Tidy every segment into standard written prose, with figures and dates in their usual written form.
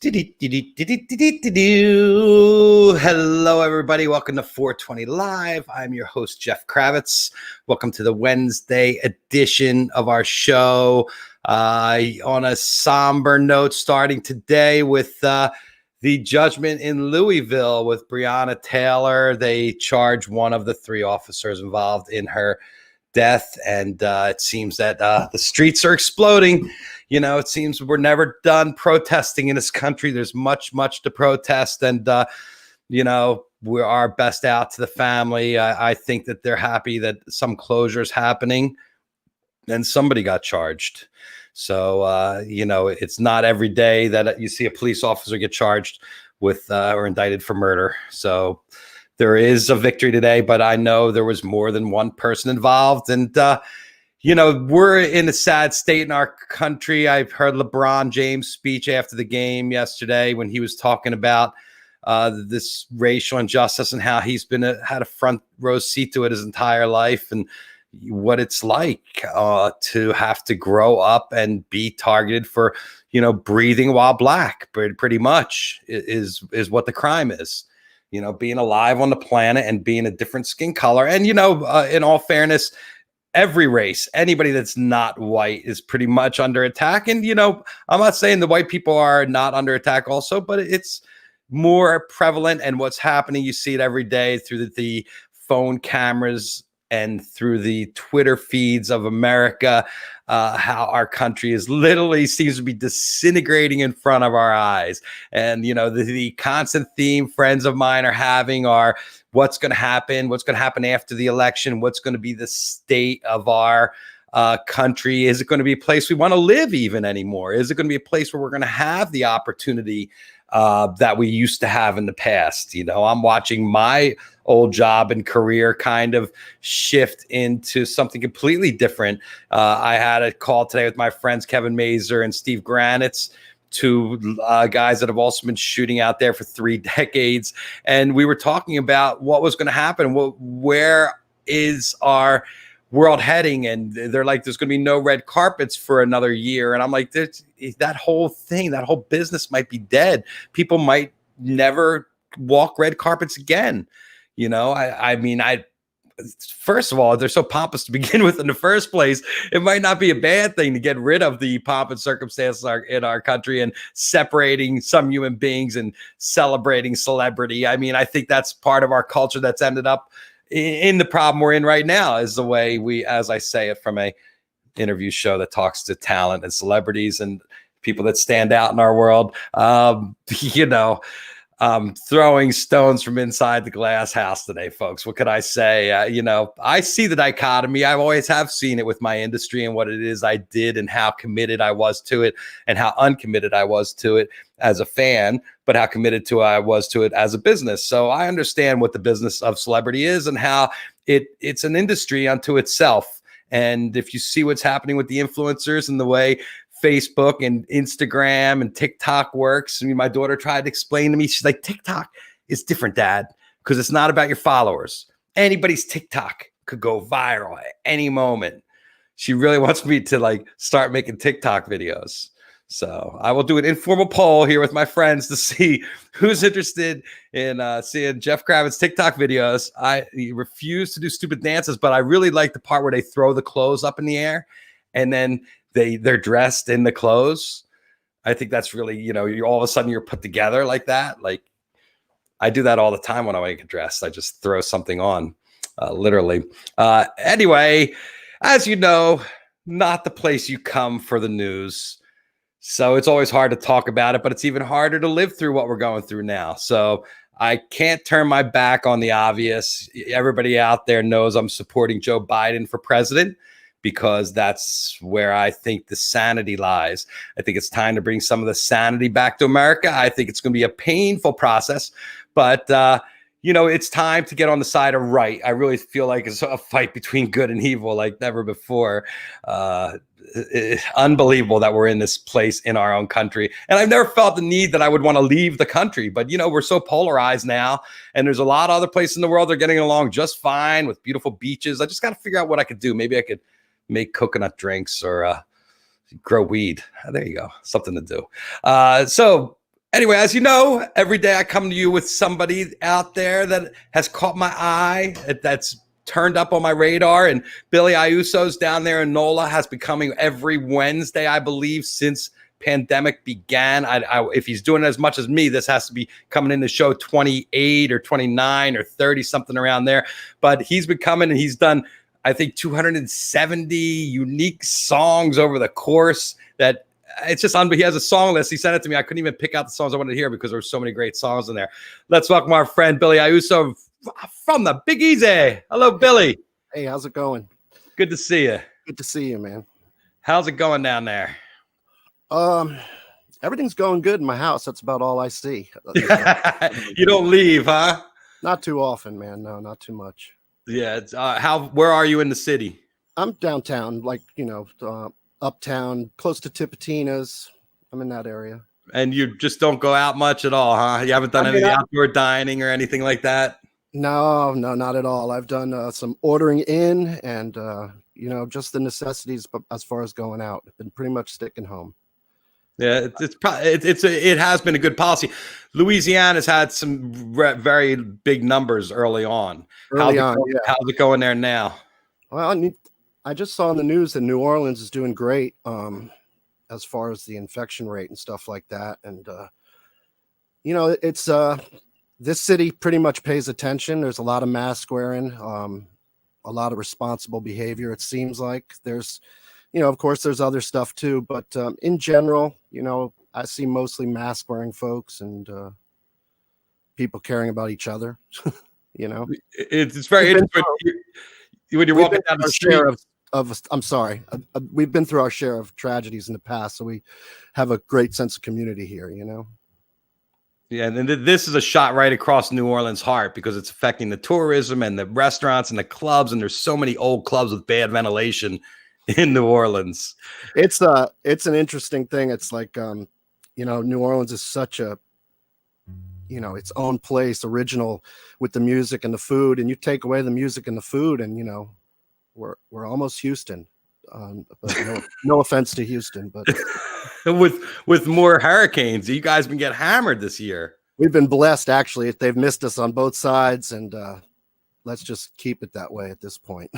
Hello, everybody. Welcome to 420 Live. I'm your host, Jeff Kravitz. Welcome to the Wednesday edition of our show. On a somber note, starting today with the judgment in Louisville with Breonna Taylor. They charged one of the three officers involved in her death, and it seems that the streets are exploding. You know, it seems we're never done protesting in this country. There's much to protest, and you know, we're our best out to the family. I think that they're happy that some closure is happening, and somebody got charged. So you know, it's not every day that you see a police officer get charged with or indicted for murder. So there is a victory today, but I know there was more than one person involved. And, you know, we're in a sad state in our country. I've heard LeBron James' speech after the game yesterday when he was talking about this racial injustice and how he's had a front row seat to it his entire life, and what it's like to have to grow up and be targeted for, you know, breathing while black. Pretty much is what the crime is. You know, being alive on the planet and being a different skin color. And, you know, in all fairness, every race, anybody that's not white is pretty much under attack. And, you know, I'm not saying the white people are not under attack also, but it's more prevalent. And what's happening, you see it every day through the phone cameras and through the Twitter feeds of America, how our country is literally seems to be disintegrating in front of our eyes. And, you know, the constant theme friends of mine are having are what's going to happen after the election, what's going to be the state of our country. Is it going to be a place we want to live even anymore? Is it going to be a place where we're going to have the opportunity that we used to have in the past? You know, I'm watching my old job and career kind of shift into something completely different. I had a call today with my friends Kevin Mazur and Steve Granitz, two guys that have also been shooting out there for 3 decades. And we were talking about what was going to happen. Where is our world heading? And they're like, there's going to be no red carpets for another year. And I'm like, that whole thing, that whole business might be dead. People might never walk red carpets again. You know, I mean, first of all, they're so pompous to begin with in the first place. It might not be a bad thing to get rid of the pomp and circumstances in our country and separating some human beings and celebrating celebrity. I mean, I think that's part of our culture that's ended up in the problem we're in right now, is the way we, as I say it from a interview show that talks to talent and celebrities and people that stand out in our world, you know, throwing stones from inside the glass house today, folks. What could I say? You know, I see the dichotomy. I always have seen it with my industry and what it is I did and how committed I was to it and how uncommitted I was to it as a fan, but how committed I was to it as a business. So I understand what the business of celebrity is and how it's an industry unto itself. And if you see what's happening with the influencers and the way Facebook and Instagram and TikTok works. I mean, my daughter tried to explain to me, she's like, TikTok is different, Dad, because it's not about your followers. Anybody's TikTok could go viral at any moment. She really wants me to like start making TikTok videos. So I will do an informal poll here with my friends to see who's interested in seeing Jeff Kravitz TikTok videos. I refuse to do stupid dances, but I really like the part where they throw the clothes up in the air and then they're dressed in the clothes. I think that's really, you know, you're all of a sudden you're put together like that. Like I do that all the time when I get dressed. I just throw something on, literally. Anyway, as you know, not the place you come for the news. So it's always hard to talk about it, but it's even harder to live through what we're going through now. So I can't turn my back on the obvious. Everybody out there knows I'm supporting Joe Biden for president, because that's where I think the sanity lies. I think it's time to bring some of the sanity back to America. I think it's going to be a painful process, but you know, it's time to get on the side of right. I really feel like it's a fight between good and evil like never before. Unbelievable that we're in this place in our own country. And I've never felt the need that I would want to leave the country. But, you know, we're so polarized now. And there's a lot of other places in the world that are getting along just fine with beautiful beaches. I just got to figure out what I could do. Maybe I could make coconut drinks or grow weed. There you go. Something to do. So Anyway, as you know, every day I come to you with somebody out there that has caught my eye, that's turned up on my radar. And Billy Iuso's down there in Nola has been coming every Wednesday, I believe, since pandemic began. If he's doing as much as me, this has to be coming in the show 28 or 29 or 30, something around there. But he's been coming and he's done, I think, 270 unique songs over the course that it's just he has a song list. He sent it to me. I couldn't even pick out the songs I wanted to hear because there were so many great songs in there. Let's welcome our friend Billy Iuso from the Big Easy. Hello, Billy. Hey, how's it going? Good to see you. Good to see you, man. How's it going down there? Everything's going good in my house. That's about all I see. You don't leave, huh? Not too often, man. No, not too much. Yeah. It's, where are you in the city? I'm downtown, like, uptown, close to Tipitina's. I'm in that area. And you just don't go out much at all, huh? You haven't done any outdoor dining or anything like that? No, not at all. I've done some ordering in and, just the necessities, but as far as going out, I've been pretty much sticking home. Yeah, it has been a good policy. Louisiana's had some very big numbers early on. How's it going there now? Well, I just saw in the news that New Orleans is doing great as far as the infection rate and stuff like that. And, it's this city pretty much pays attention. There's a lot of mask wearing, a lot of responsible behavior. It seems like there's, of course, there's other stuff too. But in general, I see mostly mask wearing folks and people caring about each other. It's very interesting. When you're walking down the street I'm sorry. We've been through our share of tragedies in the past, so we have a great sense of community here, Yeah, and this is a shot right across New Orleans' heart because it's affecting the tourism and the restaurants and the clubs, and there's so many old clubs with bad ventilation in New Orleans. It's an interesting thing. It's like New Orleans is such a its own place, original with the music and the food, and you take away the music and the food, and we're almost Houston. But no offense to Houston, but with more hurricanes, you guys been getting hammered this year. We've been blessed, actually. They've missed us on both sides, and let's just keep it that way at this point.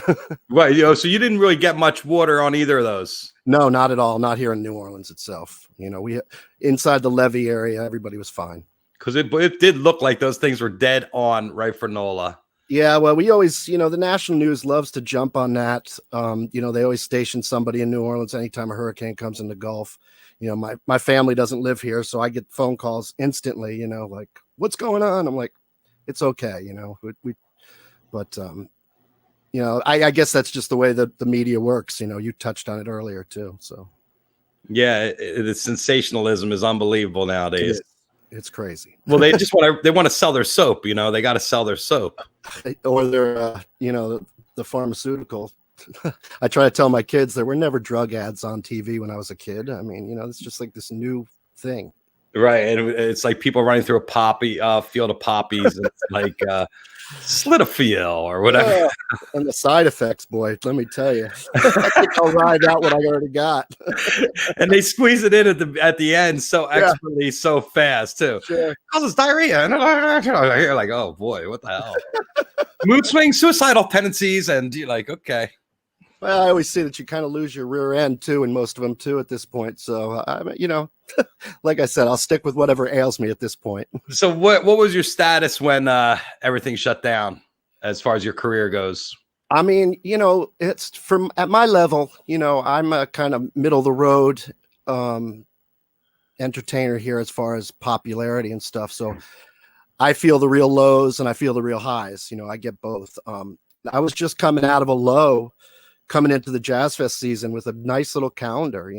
Right, so you didn't really get much water on either of those. No, not at all. Not here in New Orleans itself. We inside the levee area, everybody was fine. Because it did look like those things were dead on right for Nola. Yeah, well, we always, the national news loves to jump on that. They always station somebody in New Orleans anytime a hurricane comes in the Gulf. My family doesn't live here, so I get phone calls instantly, like, what's going on? I'm like, it's okay, I guess that's just the way that the media works. You touched on it earlier too. So, yeah, the sensationalism is unbelievable nowadays. It's crazy. Well, they just want to sell their soap. They got to sell their soap, or their the pharmaceutical. I try to tell my kids there were never drug ads on TV when I was a kid. I mean, it's just like this new thing. Right, and it's like people running through a field of poppies. And it's like Slitterfield or whatever. And the side effects, boy, let me tell you, I think I'll ride out what I already got. And they squeeze it in at the end so expertly, so fast too. Sure. Causes diarrhea. You're like, oh boy, what the hell? Mood swings, suicidal tendencies, and you're like, okay. Well, I always see that you kind of lose your rear end too, and most of them too at this point. So, like I said, I'll stick with whatever ails me at this point. So, what was your status when everything shut down, as far as your career goes? I mean, it's at my level. I'm a kind of middle of the road entertainer here as far as popularity and stuff. So, I feel the real lows and I feel the real highs. I get both. I was just coming out of a low, coming into the Jazz Fest season with a nice little calendar,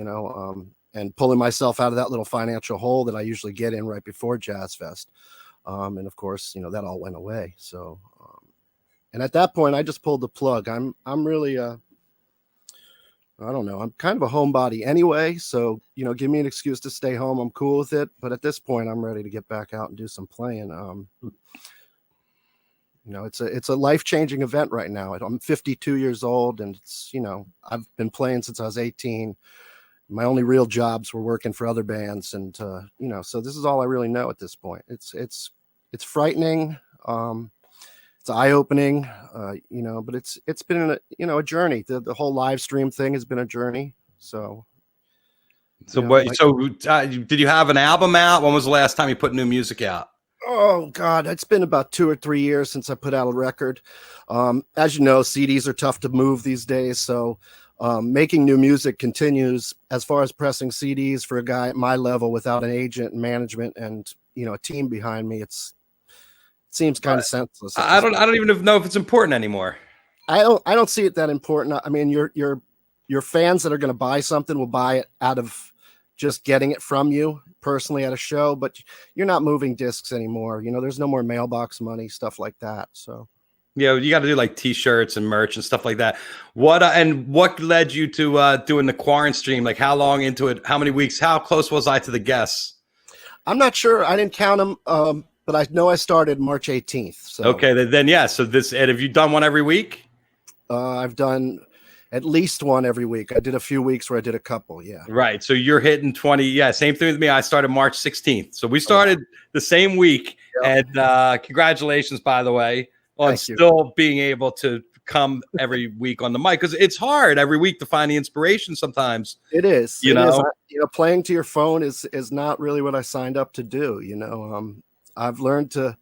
and pulling myself out of that little financial hole that I usually get in right before Jazz Fest. And of course, that all went away. So, and at that point I just pulled the plug. I'm really, I don't know. I'm kind of a homebody anyway. So, give me an excuse to stay home. I'm cool with it. But at this point I'm ready to get back out and do some playing. It's a life-changing event right now. I'm 52 years old, and it's, I've been playing since I was 18. my only real jobs were working for other bands, and so this is all I really know at this point. It's frightening. It's eye-opening, but it's been a journey. The whole live stream thing has been a journey. So did you have an album out? When was the last time you put new music out? Oh God, it's been about 2 or 3 years since I put out a record. As you know, CDs are tough to move these days, so making new music continues. As far as pressing CDs for a guy at my level without an agent and management and a team behind me, it seems kind of senseless. I don't even know if it's important anymore. I don't see it that important. I mean, your fans that are going to buy something will buy it out of just getting it from you personally at a show, but you're not moving discs anymore. There's no more mailbox money, stuff like that. So yeah, you got to do like t-shirts and merch and stuff like that. What led you to doing the quarantine stream? Like how long into it? How many weeks? How close was I to the guests? I'm not sure. I didn't count them, but I know I started March 18th. So okay, then yeah. So and have you done one every week? I've done at least one every week. I did a few weeks where I did a couple. Yeah. Right. So you're hitting 20. Yeah. Same thing with me. I started March 16th. So we started the same week. Yep. And congratulations, by the way, on still being able to come every week on the mic, because it's hard every week to find the inspiration sometimes. It is. Playing to your phone is not really what I signed up to do. I've learned to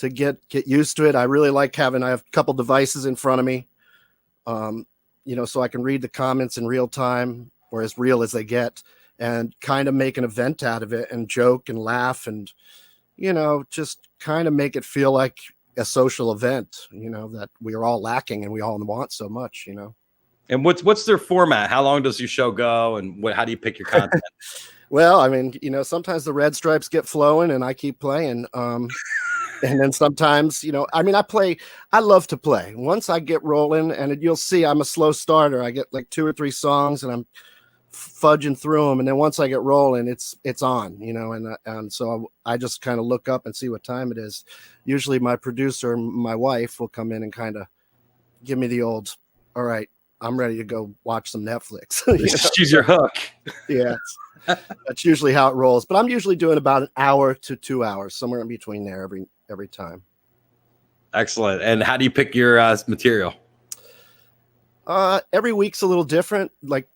get used to it. I really like I have a couple devices in front of me. So I can read the comments in real time, or as real as they get, and kind of make an event out of it and joke and laugh and, just kind of make it feel like a social event, that we're all lacking and we all want so much, And what's their format? How long does your show go? And how do you pick your content? Well, I mean, sometimes the red stripes get flowing and I keep playing. And then sometimes, I love to play. Once I get rolling, and you'll see I'm a slow starter. I get like 2 or 3 songs and I'm fudging through them. And then once I get rolling, it's on, and so I just kind of look up and see what time it is. Usually my producer, my wife, will come in and kind of give me the old, all right, I'm ready to go watch some Netflix. She's your hook. Yeah. That's usually how it rolls. But I'm usually doing about an hour to 2 hours, somewhere in between there every time. Excellent. And how do you pick your material? Every week's a little different. Like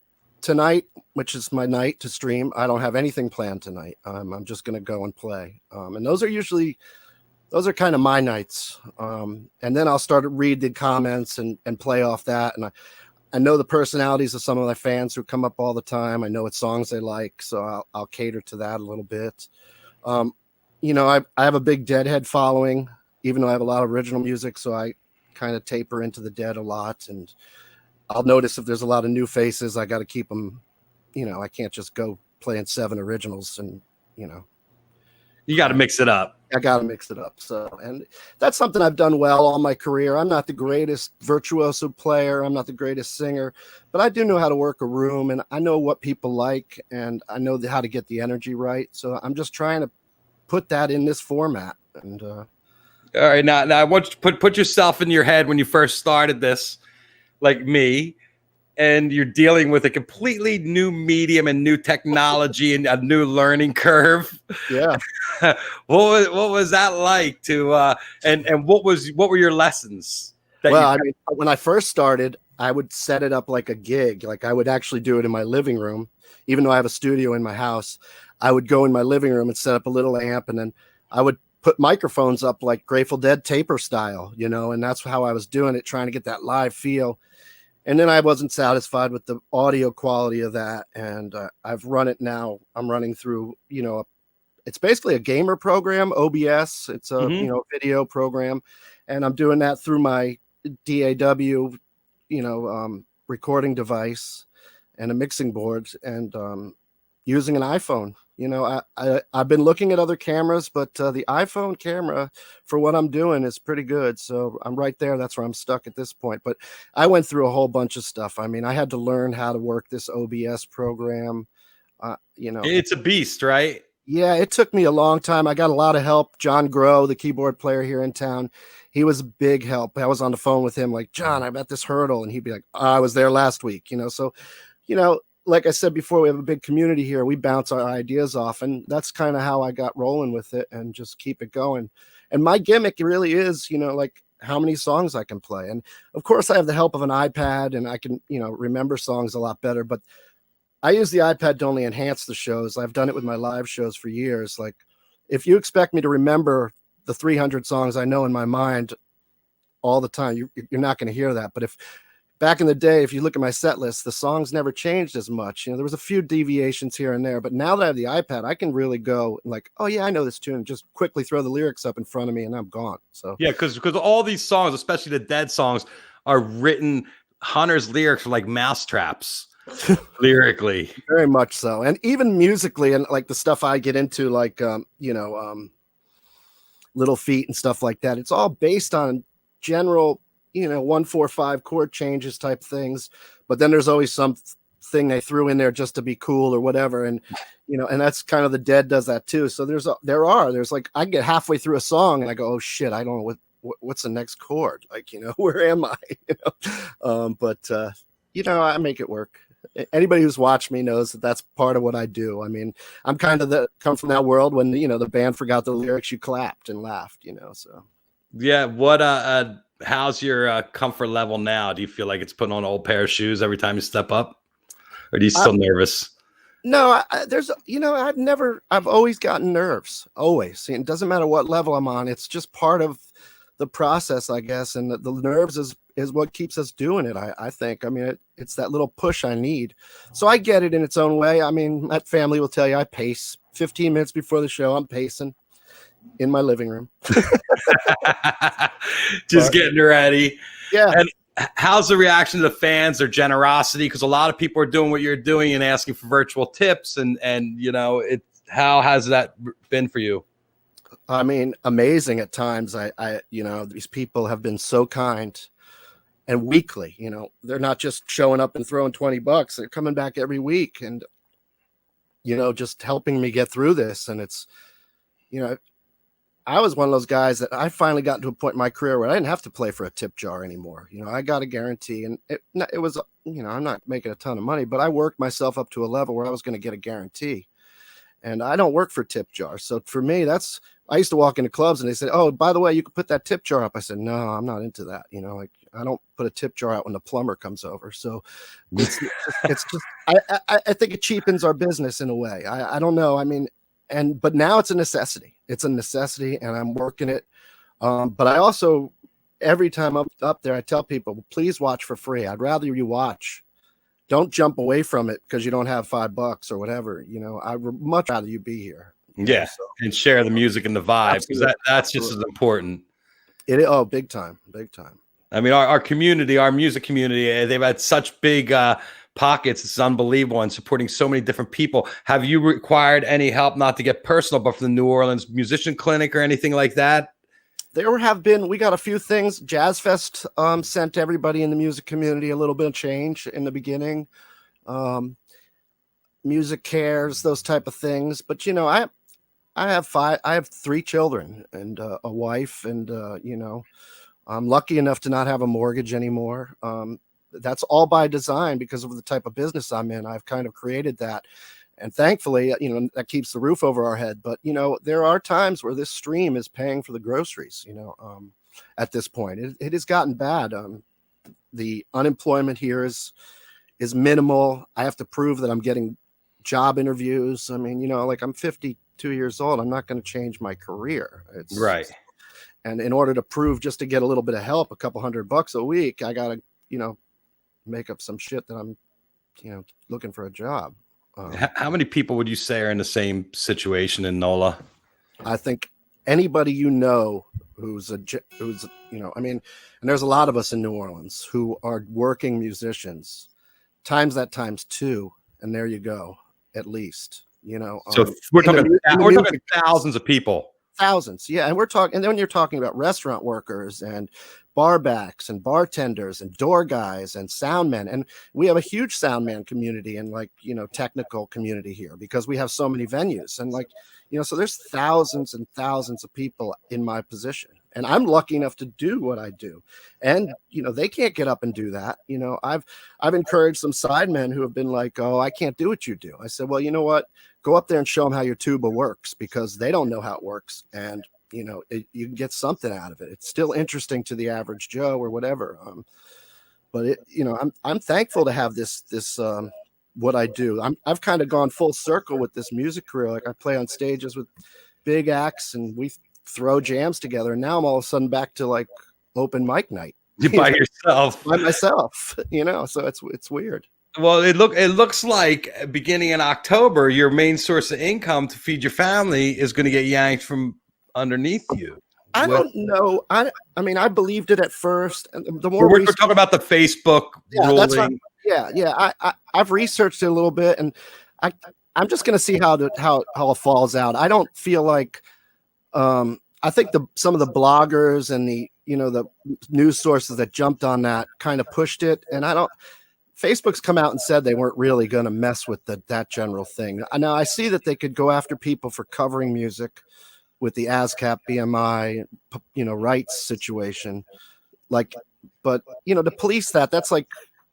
tonight, which is my night to stream, I don't have anything planned tonight. I'm just going to go and play. And those are kind of my nights. And then I'll start to read the comments and play off that. And I know the personalities of some of my fans who come up all the time. I know what songs they like, so I'll cater to that a little bit. I have a big Deadhead following, even though I have a lot of original music, so I kind of taper into the Dead a lot. And I'll notice if there's a lot of new faces, I got to keep them. I can't just go playing 7 originals, and you got to mix it up. I got to mix it up. So, and that's something I've done well all my career. I'm not the greatest virtuoso player. I'm not the greatest singer, but I do know how to work a room, and I know what people like, and I know how to get the energy right. So I'm just trying to put that in this format. And all right, now I want you to put yourself in your head when you first started this, like me, and you're dealing with a completely new medium and new technology and a new learning curve. Yeah. What was that like to and what were your lessons? When I first started, I would set it up like a gig. Like I would actually do it in my living room, even though I have a studio in my house. I would go in my living room and set up a little amp, and then I would put microphones up like Grateful Dead taper style, and that's how I was doing it, trying to get that live feel. And then I wasn't satisfied with the audio quality of that. And I've run it now. I'm running through, it's basically a gamer program, OBS. It's a, video program. And I'm doing that through my DAW, recording device and a mixing board, and using an iPhone. I've been looking at other cameras, but the iPhone camera for what I'm doing is pretty good. So I'm right there. That's where I'm stuck at this point. But I went through a whole bunch of stuff. I mean, I had to learn how to work this OBS program. It's a beast, right? Yeah, it took me a long time. I got a lot of help. John Grow, the keyboard player here in town, he was a big help. I was on the phone with him like, John, I'm at this hurdle. And he'd be like, I was there last week, So, like I said before, we have a big community here. We bounce our ideas off, and that's kind of how I got rolling with it and just keep it going. And my gimmick really is, like how many songs I can play. And of course I have the help of an iPad and I can, remember songs a lot better, but I use the iPad to only enhance the shows. I've done it with my live shows for years. Like if you expect me to remember the 300 songs I know in my mind all the time, you're not going to hear that. But if back in the day, if you look at my set list, the songs never changed as much. There was a few deviations here and there, but now that I have the iPad, I can really go like, oh yeah, I know this tune, and just quickly throw the lyrics up in front of me and I'm gone. So yeah, because all these songs, especially the Dead songs, are written. Hunter's lyrics are like mousetraps lyrically. Very much so. And even musically, and like the stuff I get into, like Little Feat and stuff like that, it's all based on general 1-4-5 chord changes type things, but then there's always something they threw in there just to be cool or whatever, and and that's kind of the Dead does that too. So there's like I get halfway through a song and I go, oh shit, I don't know what's the next chord, like where am I? But I make it work. Anybody who's watched me knows that that's part of what I do. I mean, I'm kind of come from that world when the band forgot the lyrics, you clapped and laughed, so yeah. What how's your comfort level now? Do you feel like it's putting on an old pair of shoes every time you step up, or are you still nervous? No, I've always gotten nerves, always. It doesn't matter what level I'm on. It's just part of the process, I guess. And the nerves is what keeps us doing it. I think, I mean, it's that little push I need. So I get it in its own way. I mean, my family will tell you I pace 15 minutes before the show. I'm pacing in my living room. Just getting ready. Yeah. And how's the reaction to the fans, their generosity? Because a lot of people are doing what you're doing and asking for virtual tips, and how has that been for you? I mean, amazing at times. These people have been so kind, and weekly, they're not just showing up and throwing $20. They're coming back every week and, just helping me get through this. And it's, I was one of those guys that I finally got to a point in my career where I didn't have to play for a tip jar anymore. I got a guarantee, and it was, I'm not making a ton of money, but I worked myself up to a level where I was going to get a guarantee, and I don't work for tip jars. So for me, I used to walk into clubs and they said, oh, by the way, you could put that tip jar up. I said, no, I'm not into that. Like I don't put a tip jar out when the plumber comes over. So it's just, I think it cheapens our business in a way. I don't know. I mean, but now it's a necessity. It's a necessity, and I'm working it. But I also, every time I'm up there, I tell people, please watch for free. I'd rather you watch. Don't jump away from it because you don't have $5 or whatever. I'd much rather you be here. Yeah, and share the music and the vibe, because that's just as important. Big time, big time. I mean, our community, our music community, they've had such big pockets. It's unbelievable, and supporting so many different people. Have you required any help, not to get personal, but for the New Orleans Musician Clinic or anything like that? There have been, we got a few things. Jazz Fest sent everybody in the music community a little bit of change in the beginning. Music Cares, those type of things. But, I have 3 children and a wife, and, I'm lucky enough to not have a mortgage anymore. That's all by design because of the type of business I'm in. I've kind of created that. And thankfully, that keeps the roof over our head. But, there are times where this stream is paying for the groceries, at this point. It has gotten bad. The unemployment here is minimal. I have to prove that I'm getting job interviews. I mean, like I'm 52 years old. I'm not going to change my career. It's right. And in order to prove, just to get a little bit of help, a couple $100 a week, I got to, make up some shit that I'm, looking for a job. How many people would you say are in the same situation in Nola? I think anybody who's I mean, and there's a lot of us in New Orleans who are working musicians, times 2, and there you go, at least, So we're talking thousands of people. Thousands, yeah, and then you're talking about restaurant workers and bar backs and bartenders and door guys and sound men, and we have a huge sound man community and technical community here because we have so many venues, and so there's thousands and thousands of people in my position, And I'm lucky enough to do what I do. And, they can't get up and do that. I've encouraged some sidemen who have been like, oh, I can't do what you do. I said, well, you know what? Go up there and show them how your tuba works, because they don't know how it works. And, you can get something out of it. It's still interesting to the average Joe or whatever. But I'm thankful to have this what I do. I've kind of gone full circle with this music career. Like, I play on stages with big acts and we throw jams together. And now I'm all of a sudden back to like open mic night. By yourself. By myself, so it's weird. Well, it looks like beginning in October, your main source of income to feed your family is going to get yanked from underneath you. I don't know. I mean, I believed it at first, and the more we're talking about the Facebook ruling. That's right. Yeah. I've researched it a little bit, and I'm just going to see how it falls out. I don't feel like I think some of the bloggers and the news sources that jumped on that kind of pushed it, and Facebook's come out and said they weren't really going to mess with that general thing. Now I see that they could go after people for covering music with the ASCAP BMI, rights situation, like, but to police that's like,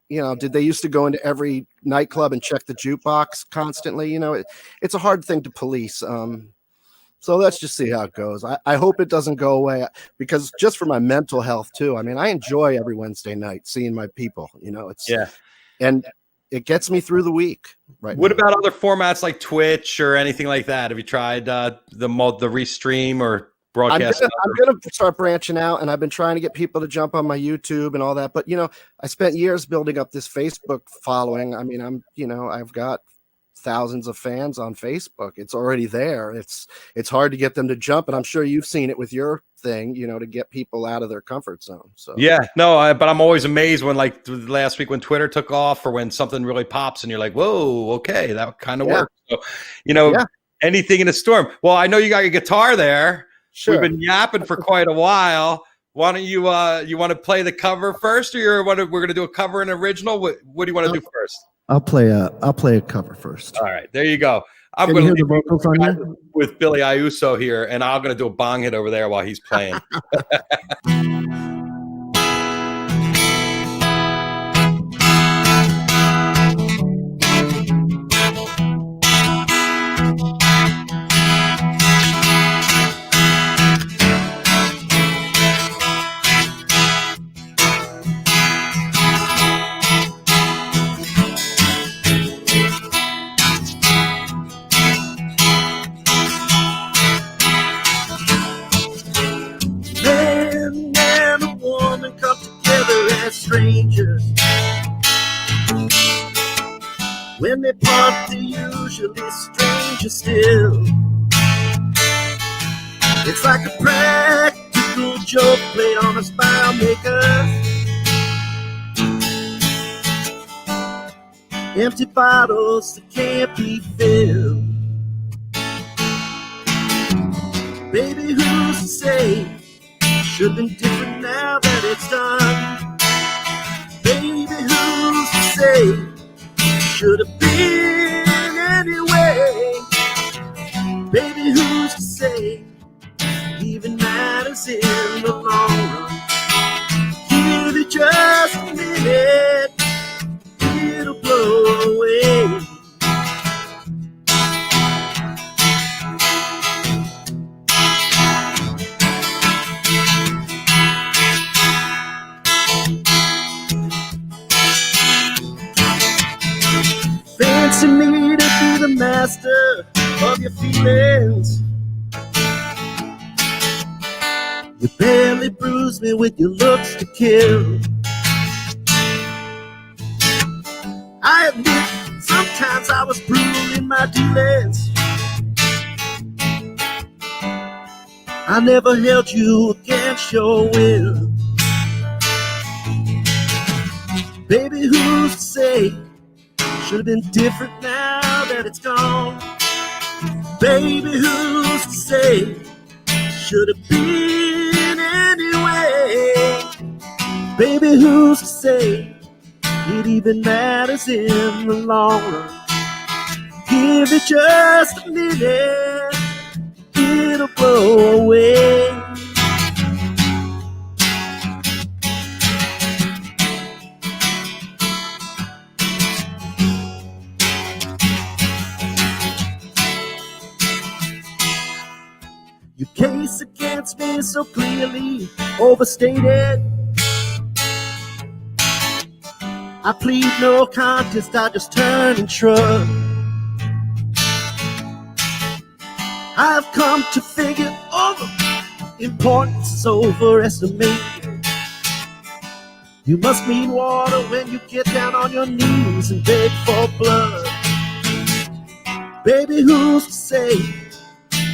did they used to go into every nightclub and check the jukebox constantly? It's a hard thing to police. So let's just see how it goes. I hope it doesn't go away, because just for my mental health too. I mean, I enjoy every Wednesday night seeing my people, and it gets me through the week. Right. What about other formats like Twitch or anything like that? Have you tried the restream or broadcast? I'm gonna start branching out, and I've been trying to get people to jump on my YouTube and all that. But I spent years building up this Facebook following. I mean, I've got thousands of fans on Facebook. It's already there. It's hard to get them to jump, and I'm sure you've seen it with your thing, to get people out of their comfort zone. So but I'm always amazed when, like last week when Twitter took off, or when something really pops and you're like, whoa, okay, that kind of works. So, anything in a storm. Well, I know you got your guitar there. Sure. We've been yapping for quite a while. Why don't you want to play the cover first, or we're going to do a cover and original? What do you want to do first? I'll play a cover first. All right, there you go. I'm going to hear the vocals on here with Billy Iuso here, and I'm going to do a bong hit over there while he's playing. Strangers, when they part, they're usually strangers still. It's like a practical joke played on us by our makers. Empty bottles that can't be filled. Baby, who's to say? Should've been different now that it's done. Baby, who's to say? Should have been anyway. Baby, who's to say? Even matters in the long run. Give it just a minute, it'll blow away. Fancy me to be the master of your feelings. You barely bruise me with your looks to kill. I admit, sometimes I was brutal in my dealings. I never held you against your will. Baby, who's to say? Should've been different now that it's gone. Baby, who's to say? Should've been anyway. Baby, who's to say? It even matters in the long run. Give it just a minute, it'll blow away. Your case against me is so clearly overstated. I plead no contest, I just turn and shrug. I've come to figure over importance is overestimated. You must mean water when you get down on your knees and beg for blood. Baby, who's to say?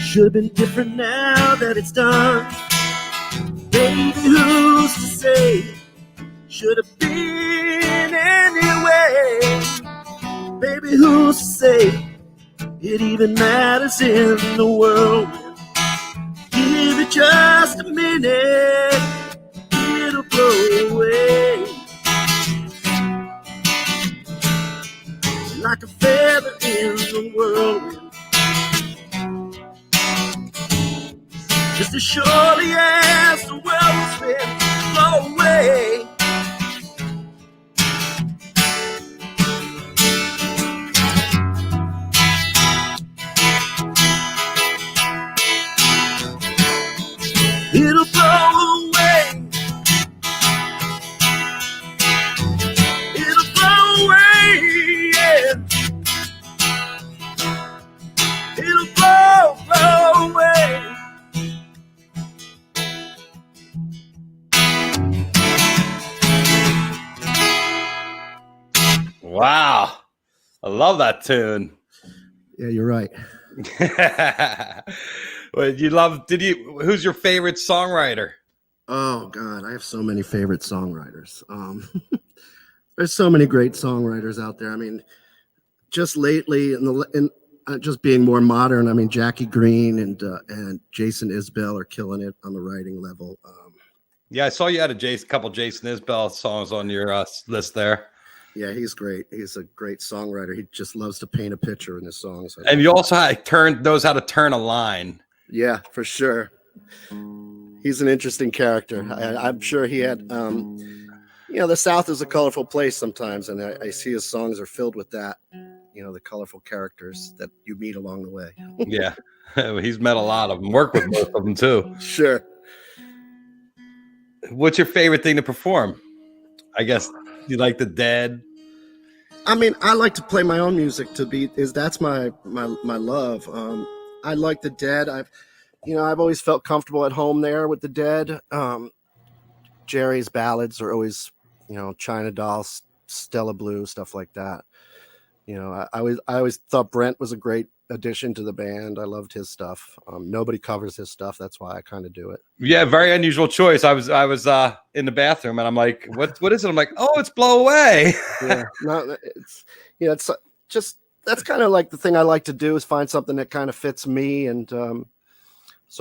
Should've been different now that it's done. Baby, who's to say? Should've been anyway. Baby, who's to say it even matters in the world? Give it just a minute, it'll blow away like a feather in the whirlwind. Just as surely as the world will spin, blow away. It'll blow away. It'll blow away, yeah. It'll blow away. Wow. I love that tune. Yeah, you're right. Well, who's your favorite songwriter? Oh God, I have so many favorite songwriters. There's so many great songwriters out there. I mean, just lately, just being more modern. I mean, Jackie Green and Jason Isbell are killing it on the writing level. Yeah, I saw you had a couple Jason Isbell songs on your list there. Yeah, he's great. He's a great songwriter. He just loves to paint a picture in his songs. And you also knows how to turn a line. Yeah, for sure. He's an interesting character. I'm sure he had, the South is a colorful place sometimes, and I see his songs are filled with that, the colorful characters that you meet along the way. Yeah, he's met a lot of them, worked with most of them too. Sure. What's your favorite thing to perform? I guess you like the Dead. I mean, I like to play my own music that's my love. I like the Dead. I've always felt comfortable at home there with the Dead. Jerry's ballads are always, China Doll, Stella Blue, stuff like that. I always thought Brent was a great addition to the band. I loved his stuff. Nobody covers his stuff. That's why I kind of do it. Yeah, very unusual choice. I was in the bathroom and I'm like, what is it? I'm like, oh, it's Blow Away. Yeah, no, it's just that's kind of like the thing I like to do is find something that kind of fits me and so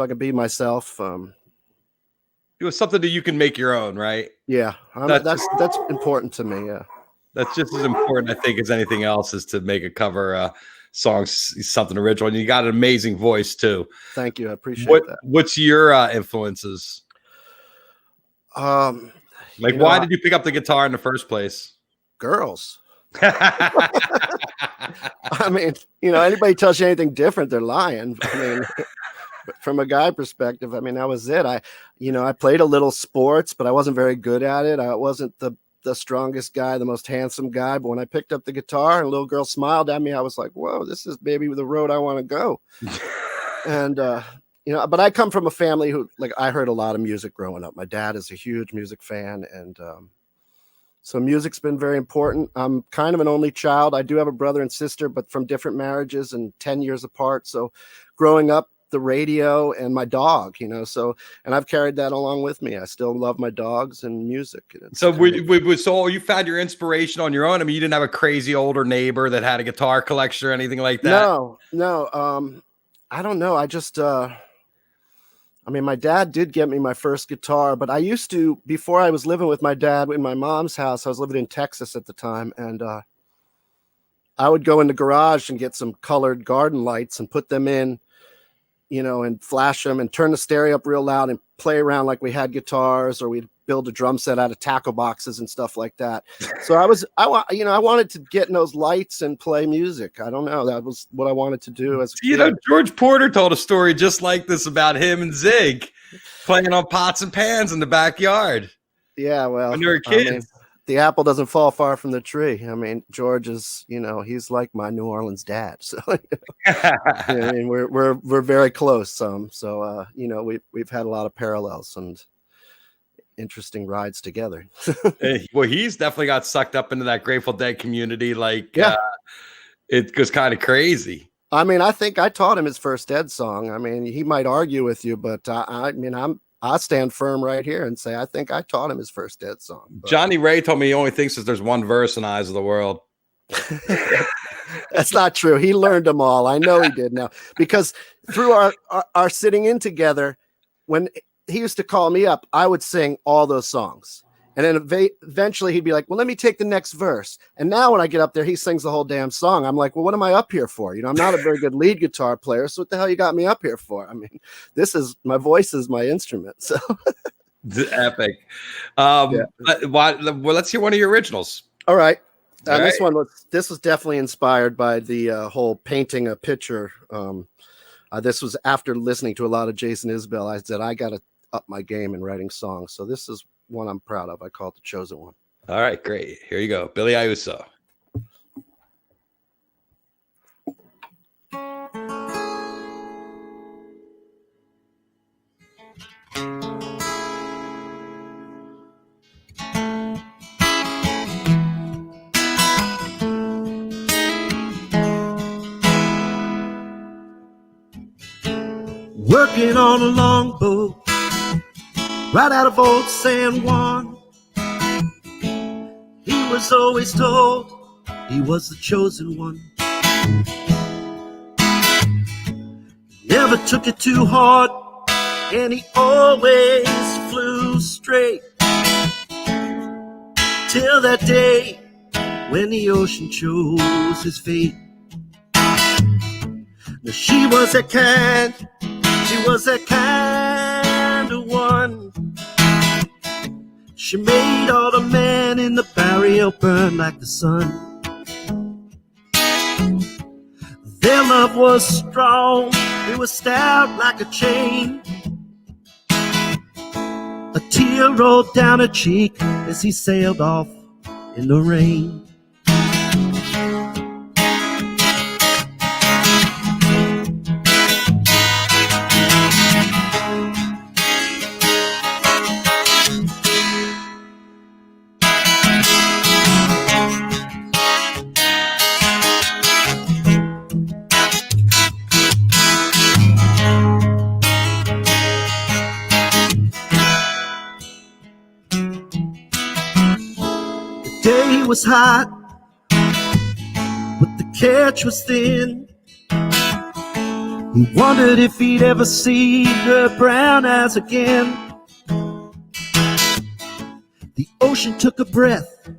I can be myself. It was something that you can make your own, right? Yeah, that's important to me. Yeah, that's just as important, I think, as anything else is to make a cover song something original. And you got an amazing voice too. Thank you, I appreciate that. What's your influences? Why did you pick up the guitar in the first place? Girls. I mean, anybody tells you anything different, they're lying. I mean, from a guy perspective, I mean, that was it. I played a little sports, but I wasn't very good at it. I wasn't the strongest guy, the most handsome guy. But when I picked up the guitar and a little girl smiled at me, I was like, whoa, this is maybe the road I want to go. And, but I come from a family who, I heard a lot of music growing up. My dad is a huge music fan. And so music's been very important. I'm kind of an only child. I do have a brother and sister, but from different marriages and 10 years apart. So growing up, the radio and my dog, and I've carried that along with me. I still love my dogs and music. So you found your inspiration on your own? I mean, you didn't have a crazy older neighbor that had a guitar collection or anything like that? No. I don't know. I just, my dad did get me my first guitar, but I used to, before I was living with my dad in my mom's house, I was living in Texas at the time. And, I would go in the garage and get some colored garden lights and put them in, and flash them and turn the stereo up real loud and play around like we had guitars, or we'd build a drum set out of tackle boxes and stuff like that. So I wanted to get in those lights and play music. I don't know. That was what I wanted to do as a kid. You know, George Porter told a story just like this about him and Zig playing on pots and pans in the backyard. Yeah, well, when they were kids. I mean, the apple doesn't fall far from the tree. I mean, George is, he's like my New Orleans dad. So, I mean, we're very close. So we've had a lot of parallels and interesting rides together. Well, he's definitely got sucked up into that Grateful Dead community. Like, yeah, it was kind of crazy. I mean, I think I taught him his first Dead song. I mean, he might argue with you, but I stand firm right here and say I think I taught him his first Dead song. But Johnny Ray told me he only thinks that there's one verse in Eyes of the World. That's not true. He learned them all. I know he did now, because through our sitting in together, when he used to call me up, I would sing all those songs. And then eventually he'd be like, well, let me take the next verse. And now when I get up there, he sings the whole damn song. I'm like, well, what am I up here for? I'm not a very good lead guitar player. So what the hell you got me up here for? I mean, my voice is my instrument. So epic. Well, let's hear one of your originals. All right. All right. This was definitely inspired by the whole painting a picture. This was after listening to a lot of Jason Isbell. I said, I got to up my game in writing songs. So this is one I'm proud of. I call it The Chosen One. All right, great. Here you go. Billy Iuso. Working on a longboat right out of old San Juan. He was always told he was the chosen one. Never took it too hard, and he always flew straight. Till that day when the ocean chose his fate. Now she was that kind of one. She made all the men in the barrio burn like the sun. Their love was strong, it was stout like a chain. A tear rolled down her cheek as he sailed off in the rain. Was hot, but the catch was thin. He wondered if he'd ever see her brown eyes again. The ocean took a breath,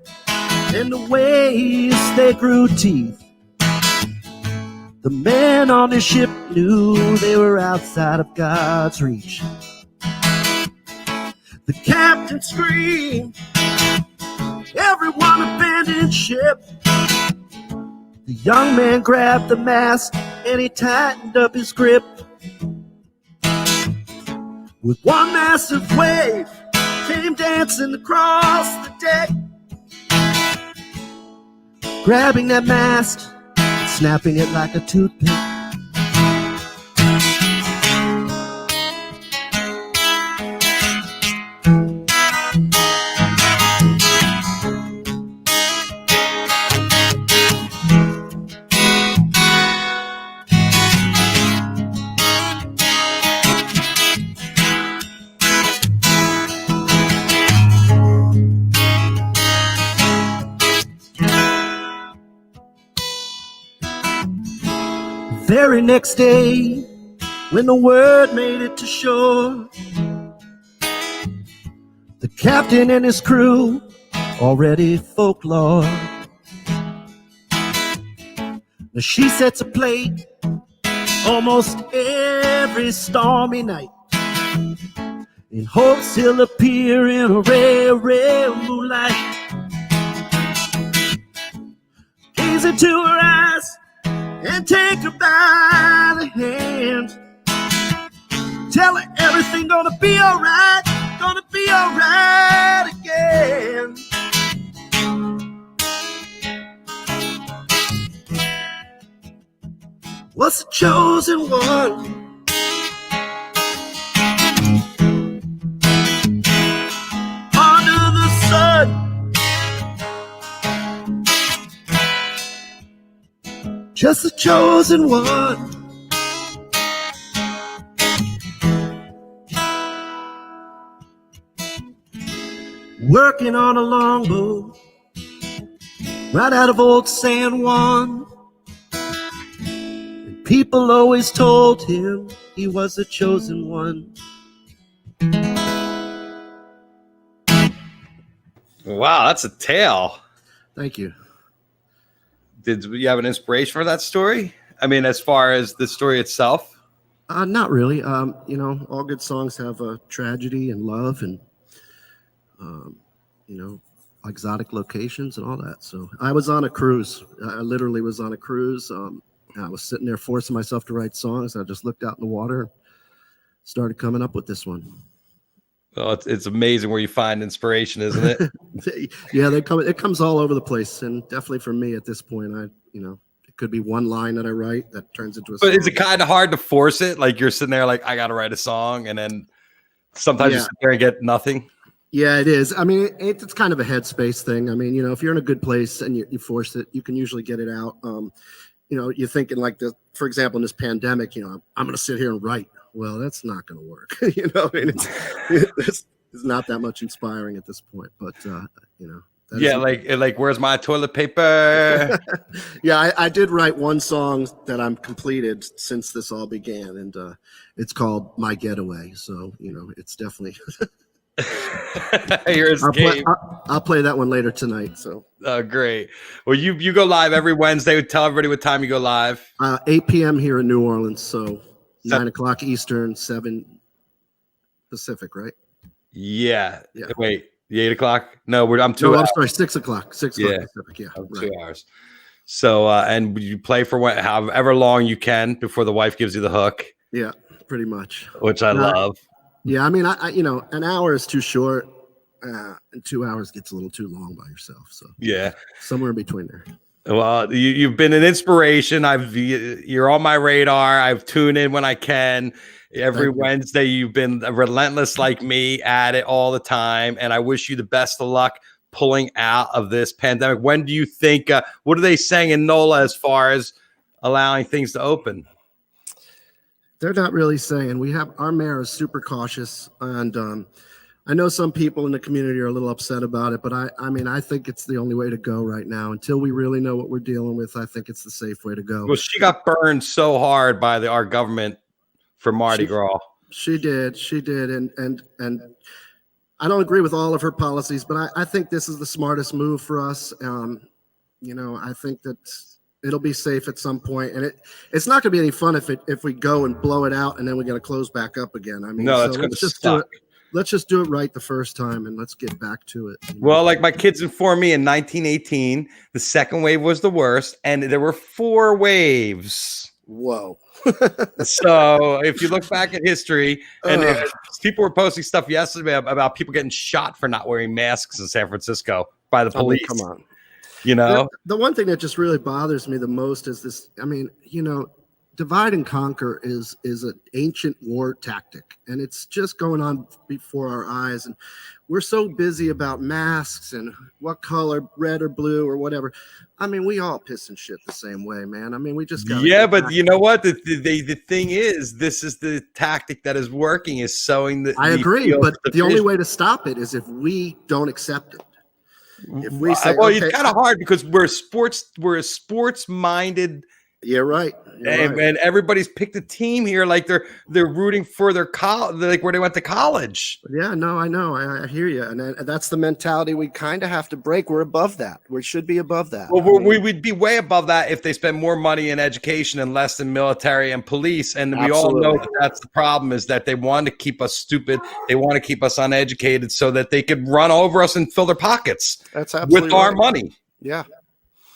and the waves, they grew teeth. The men on the ship knew they were outside of God's reach. The captain screamed, everyone abandoned ship. The young man grabbed the mast and he tightened up his grip. With one massive wave came dancing across the deck, grabbing that mast, snapping it like a toothpick. Very next day, when the word made it to shore, the captain and his crew already folklore. Now she sets a plate almost every stormy night. in hopes he'll appear in a rare, rare moonlight. Gaze into her eyes and take her by the hand. Tell her everything gonna be alright again. Was the chosen one. Under the sun, just the chosen one. Working on a longboat right out of old San Juan. And people always told him he was the chosen one. Wow, that's a tale. Thank you. Did you have an inspiration for that story? I mean, as far as the story itself? Not really. You know, all good songs have a tragedy and love and, you know, exotic locations and all that. So I was on a cruise. I literally was on a cruise. I was sitting there forcing myself to write songs. I just looked out in the water and started coming up with this one. Well, it's amazing where you find inspiration, isn't it? Yeah, it comes all over the place. And definitely for me at this point, it could be one line that I write that turns into a song. But is it kind of hard to force it? Like you're sitting there like, I got to write a song. And then sometimes you sit there and get nothing. Yeah, it is. I mean, it's kind of a headspace thing. I mean, you know, if you're in a good place and you force it, you can usually get it out. You know, you're thinking like for example, in this pandemic, you know, I'm going to sit here and write. Well, that's not going to work. You know, I mean, it's not that much inspiring at this point, but, you know. Yeah, like where's my toilet paper? Yeah, I did write one song that I'm completed since this all began, and it's called My Getaway. So, you know, it's definitely... I'll play that one later tonight. So great. Well, you go live every Wednesday. Tell everybody what time you go live. 8 p.m. here in New Orleans. So 9 o'clock Eastern, 7 Pacific, right? Yeah. Wait, 8 o'clock? No, I'm 2 hours. I'm sorry, 6 o'clock. 6 o'clock Pacific. Yeah, right. 2 hours. So and you play for however long you can before the wife gives you the hook. Yeah, pretty much. Which I love. Yeah, I mean, I you know, an hour is too short, and 2 hours gets a little too long by yourself. So yeah, somewhere in between there. Well, you've been an inspiration. You're on my radar. I've tuned in when I can. Every Wednesday, you've been relentless like me at it all the time, and I wish you the best of luck pulling out of this pandemic. When do you think? What are they saying in Nola as far as allowing things to open? They're not really saying. Our mayor is super cautious, and I know some people in the community are a little upset about it, but I mean, I think it's the only way to go right now. Until we really know what we're dealing with, I think it's the safe way to go. Well, she got burned so hard by our government for Mardi Gras. She did, and I don't agree with all of her policies, but I think this is the smartest move for us. You know, I think that it'll be safe at some point, and it's not going to be any fun if we go and blow it out and then we got to close back up again. I mean, no, that's going to suck. Let's just do it right the first time, and let's get back to it. Well, like my kids informed me in 1918, the second wave was the worst, and there were 4 waves. Whoa. So if you look back at history, and people were posting stuff yesterday about people getting shot for not wearing masks in San Francisco by the police. I mean, come on. You know, the one thing that just really bothers me the most is this. I mean, you know, divide and conquer is an ancient war tactic, and it's just going on before our eyes. And we're so busy about masks and what color, red or blue or whatever. I mean, we all piss and shit the same way, man. I mean, we just got but you know what? The thing is, this is the tactic that is working, is sowing the. I agree, but the only way to stop it is if we don't accept it. If we say, well, it's kind of hard because we're a sports-minded You're right. And everybody's picked a team here, like they're rooting for their like where they went to college. Yeah, no, I know. I hear you, and that's the mentality we kind of have to break. We're above that. We should be above that. Well, we would be way above that if they spend more money in education and less in military and police. And we all know that's the problem, is that they want to keep us stupid. They want to keep us uneducated so that they could run over us and fill their pockets with our money. Yeah.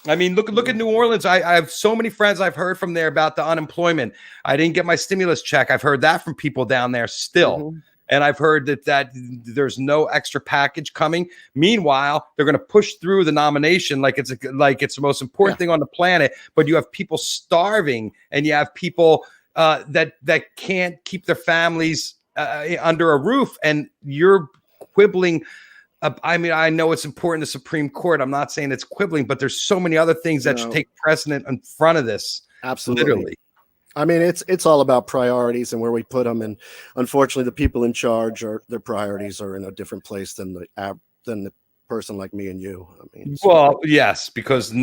I mean, look at New Orleans. I have so many friends I've heard from there about the unemployment. I didn't get my stimulus check. I've heard that from people down there still. Mm-hmm. And I've heard that there's no extra package coming. Meanwhile, they're going to push through the nomination like it's the most important thing on the planet. But you have people starving, and you have people that can't keep their families under a roof, and you're quibbling. I mean, I know it's important, the Supreme Court. I'm not saying it's quibbling, but there's so many other things that should take precedent in front of this. Absolutely. Literally. I mean, it's all about priorities and where we put them. And unfortunately, the people in charge their priorities are in a different place than the person like me and you. I mean, well, yes, because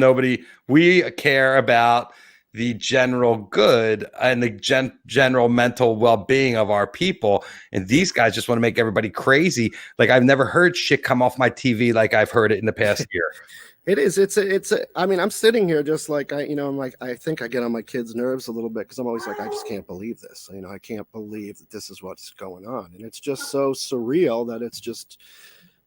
we care about the general good and the general mental well-being of our people, and these guys just want to make everybody crazy. Like, I've never heard shit come off my TV like I've heard it in the past year. It is. I mean, I'm sitting here just like I'm like, I think I get on my kids' nerves a little bit, because I'm always like, I just can't believe this. I can't believe that this is what's going on, and it's just so surreal that it's just.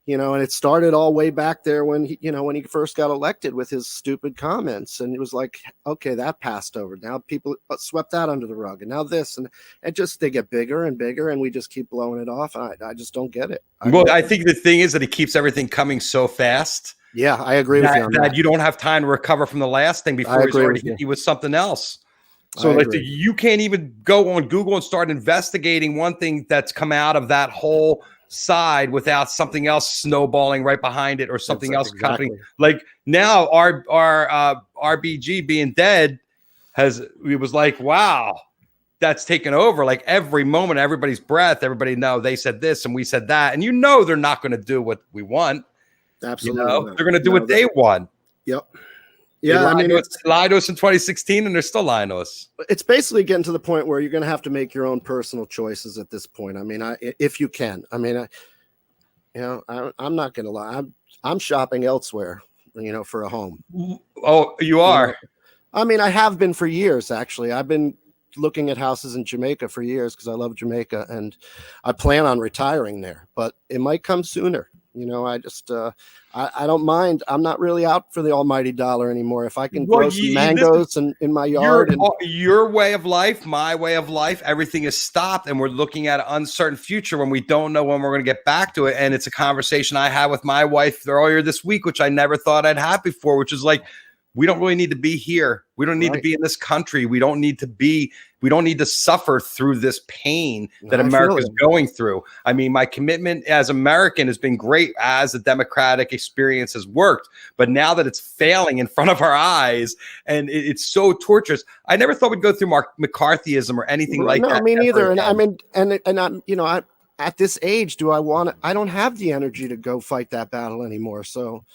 And it started all way back there when he first got elected with his stupid comments, and it was like, okay, that passed over. Now people swept that under the rug, and now this, and they get bigger and bigger, and we just keep blowing it off. I just don't get it. I think the thing is that he keeps everything coming so fast. Yeah, I agree with you on that. You don't have time to recover from the last thing before he's already hit you with something else. So you can't even go on Google and start investigating one thing that's come out of that whole side without something else snowballing right behind it, or something else happening. Like now, our RBG being dead it was like, wow, that's taken over. Like every moment, everybody's breath, everybody they said this and we said that, and they're not going to do what we want. Absolutely, they're going to do what they want. Yep. Yeah, I mean, it's lied to us in 2016, and they're still lying to us. It's basically getting to the point where you're going to have to make your own personal choices at this point. I mean, if you can. I mean, I'm not going to lie. I'm shopping elsewhere, for a home. Oh, you are? I mean, I have been for years, actually. I've been looking at houses in Jamaica for years because I love Jamaica, and I plan on retiring there, but it might come sooner. I just I don't mind. I'm not really out for the almighty dollar anymore. If I can grow some mangoes in my yard. Your way of life, my way of life, everything is stopped, and we're looking at an uncertain future when we don't know when we're going to get back to it. And it's a conversation I had with my wife earlier this week, which I never thought I'd have before, which is like, we don't really need to be here. We don't need to be in this country. We don't need to suffer through this pain that America is going through. I mean, my commitment as American has been great as the democratic experience has worked. But now that it's failing in front of our eyes, and it's so torturous, I never thought we'd go through McCarthyism or anything like that. No, me neither. And I mean, and I'm, at this age, I don't have the energy to go fight that battle anymore. So,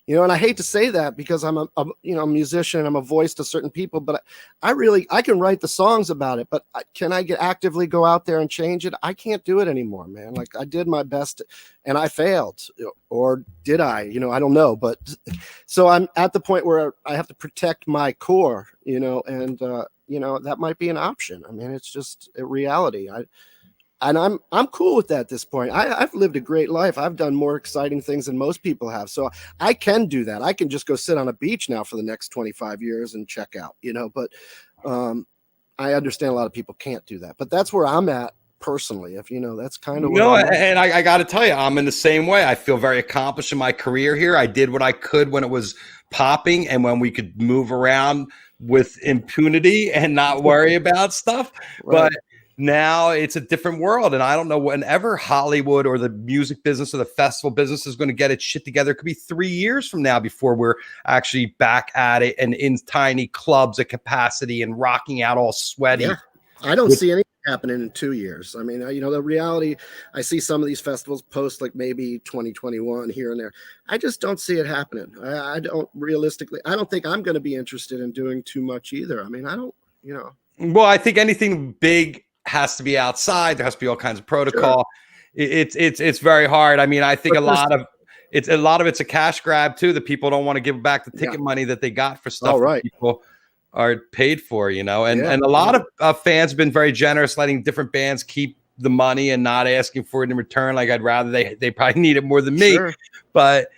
and I hate to say that because I'm a musician, I'm a voice to certain people, but I can write the songs about it, but can I actively go out there and change it? I can't do it anymore, man. Like, I did my best and I failed, or did I? I don't know, but so I'm at the point where I have to protect my core, and that might be an option. I mean, it's just a reality. And I'm cool with that at this point. I've lived a great life. I've done more exciting things than most people have. So I can do that. I can just go sit on a beach now for the next 25 years and check out, but I understand a lot of people can't do that. But that's where I'm at personally. If that's kind of and I got to tell you, I'm in the same way. I feel very accomplished in my career here. I did what I could when it was popping and when we could move around with impunity and not worry about stuff. Right. But now it's a different world, and I don't know whenever Hollywood or the music business or the festival business is going to get its shit together. It could be 3 years from now before we're actually back at it and in tiny clubs at capacity and rocking out all sweaty. Yeah. I don't see anything happening in 2 years. I mean, the reality, I see some of these festivals post like maybe 2021 here and there. I just don't see it happening. I don't realistically, I don't think I'm going to be interested in doing too much either. I mean, I don't, Well, I think anything big has to be outside. There has to be all kinds of protocol. Sure. It's very hard. I mean, I think a lot of it's a cash grab too. The people don't want to give back the ticket money that they got for stuff that people are paid for, and a lot of fans have been very generous, letting different bands keep the money and not asking for it in return. Like, I'd rather they probably need it more than me, but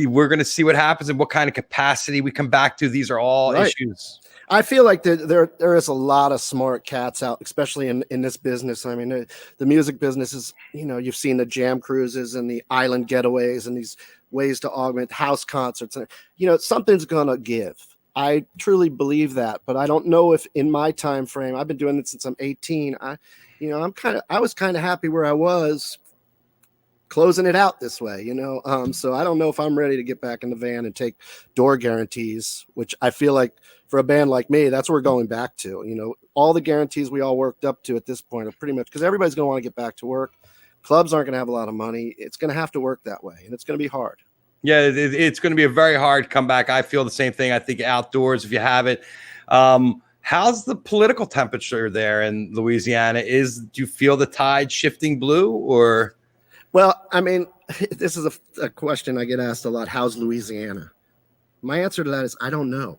we're going to see what happens and what kind of capacity we come back to. These are all issues. I feel like there is a lot of smart cats out, especially in this business. I mean, the music business is, you've seen the jam cruises and the island getaways and these ways to augment house concerts. Something's going to give. I truly believe that, but I don't know if in my time frame, I've been doing it since I'm 18. I was kind of happy where I was closing it out this way, so I don't know if I'm ready to get back in the van and take door guarantees, which I feel like for a band like me, that's what we're going back to. All the guarantees we all worked up to at this point are pretty much, because everybody's going to want to get back to work. Clubs aren't going to have a lot of money. It's going to have to work that way, and it's going to be hard. Yeah, it's going to be a very hard comeback. I feel the same thing. I think outdoors, if you have it. How's the political temperature there in Louisiana? Do you feel the tide shifting blue, or? Well, I mean, this is a question I get asked a lot. How's Louisiana? My answer to that is I don't know.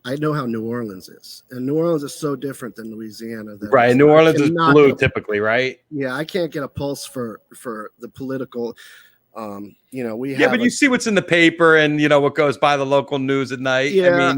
I know how New Orleans is, and New Orleans is so different than Louisiana. Right, New Orleans is blue typically, right? Yeah, I can't get a pulse for the political. But you see what's in the paper and what goes by the local news at night. Yeah,